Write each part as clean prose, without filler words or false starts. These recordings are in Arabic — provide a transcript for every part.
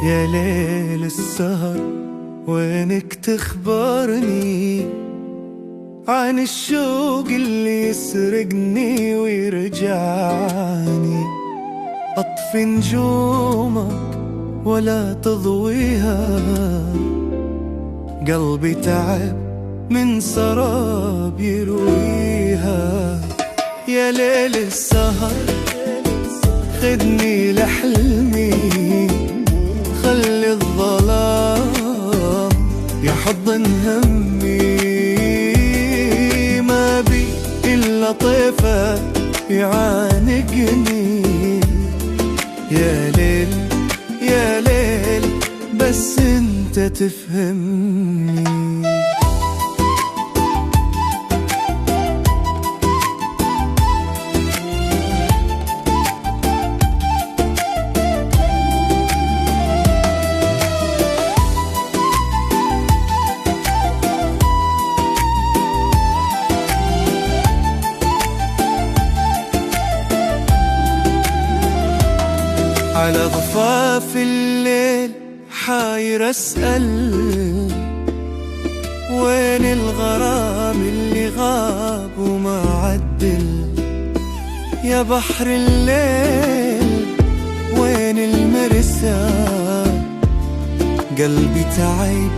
يا ليل السهر وينك تخبرني عن الشوق اللي يسرقني ويرجعني. أطفي نجومك ولا تضويها، قلبي تعب من سراب يرويها. يا ليل السهر خدني لحلمي، خلي الظلام يحضن همي. ما بي إلا طيفك يعانقني. يا ليل يا ليل بس انت تفهمني. على ضفاف الليل حاير أسأل، وين الغرام اللي غاب وما عدل؟ يا بحر الليل وين المرسى؟ قلبي تعب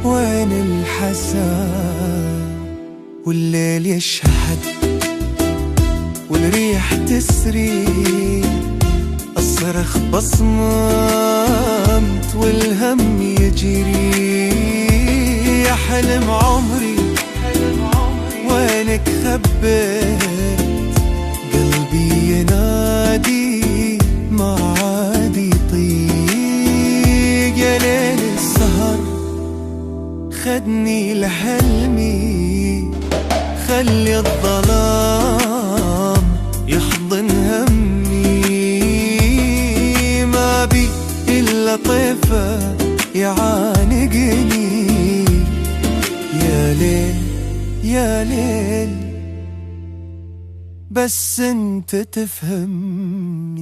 وين الحسى؟ والليل يشهد والريح تسري، أصرخ بصمت والهم يجري. يا حلم عمري وينك خبيت؟ قلبي ينادي ما عاد يطيق. يا ليل السهر خدني لحلمي، خلي الظلام يحضن همي. ما بي إلا طيفة يعانقني. يا ليل يا ليل بس انت تفهمني.